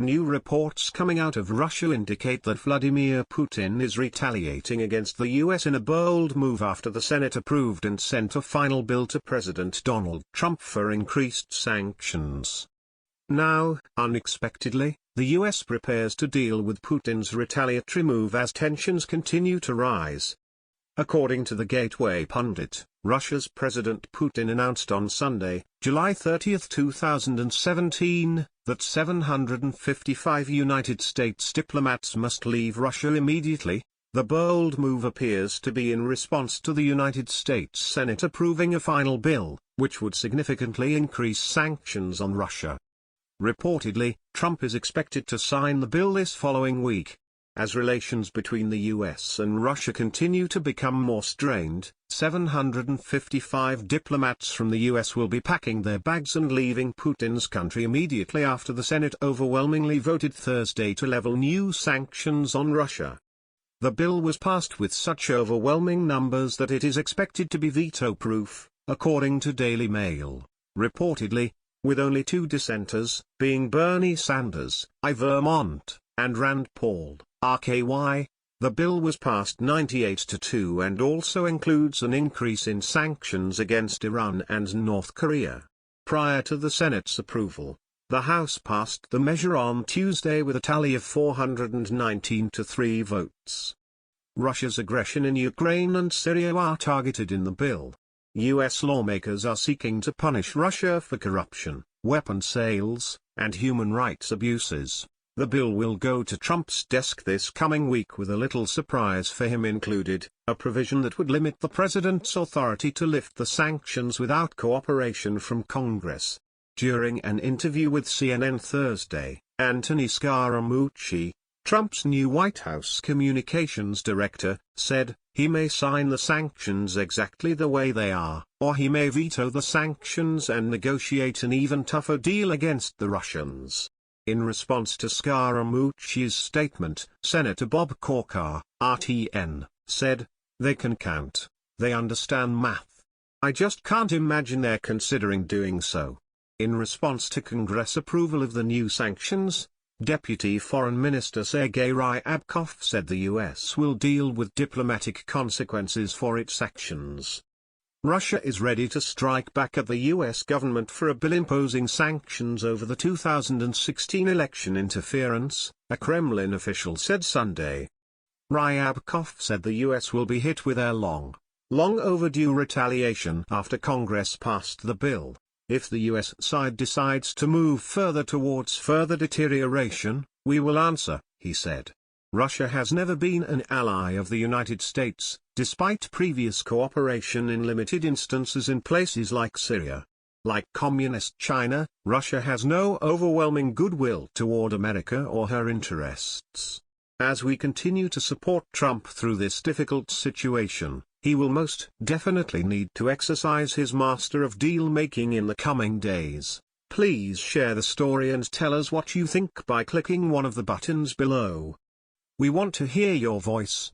New reports coming out of Russia indicate that Vladimir Putin is retaliating against the US in a bold move after the Senate approved and sent a final bill to President Donald Trump for increased sanctions. Now, unexpectedly, the US prepares to deal with Putin's retaliatory move as tensions continue to rise. According to the Gateway pundit, Russia's President Putin announced on Sunday, July 30, 2017, that 755 United States diplomats must leave Russia immediately. The bold move appears to be in response to the United States Senate approving a final bill, which would significantly increase sanctions on Russia. Reportedly, Trump is expected to sign the bill this following week. As relations between the US and Russia continue to become more strained, 755 diplomats from the US will be packing their bags and leaving Putin's country immediately after the Senate overwhelmingly voted Thursday to level new sanctions on Russia. The bill was passed with such overwhelming numbers that it is expected to be veto-proof, according to Daily Mail. Reportedly, with only two dissenters, being Bernie Sanders, I. Vermont, and Rand Paul, RKY, the bill was passed 98-2 and also includes an increase in sanctions against Iran and North Korea. Prior to the Senate's approval, the House passed the measure on Tuesday with a tally of 419-3 votes. Russia's aggression in Ukraine and Syria are targeted in the bill. US lawmakers are seeking to punish Russia for corruption, weapons sales, and human rights abuses. The bill will go to Trump's desk this coming week with a little surprise for him included, a provision that would limit the president's authority to lift the sanctions without cooperation from Congress. During an interview with CNN Thursday, Anthony Scaramucci, Trump's new White House communications director, said, he may sign the sanctions exactly the way they are, or he may veto the sanctions and negotiate an even tougher deal against the Russians. In response to Scaramucci's statement, Senator Bob Corker, RTN, said, they can count, they understand math. I just can't imagine they're considering doing so. In response to Congress approval of the new sanctions, Deputy Foreign Minister Sergei Ryabkov said the US will deal with diplomatic consequences for its actions. Russia is ready to strike back at the US government for a bill imposing sanctions over the 2016 election interference, a Kremlin official said Sunday. Ryabkov said the US will be hit with a long overdue retaliation after Congress passed the bill. If the US side decides to move further towards further deterioration, we will answer, he said. Russia has never been an ally of the United States, despite previous cooperation in limited instances in places like Syria. Like communist China, Russia has no overwhelming goodwill toward America or her interests. As we continue to support Trump through this difficult situation, he will most definitely need to exercise his master of deal-making in the coming days. Please share the story and tell us what you think by clicking one of the buttons below. We want to hear your voice.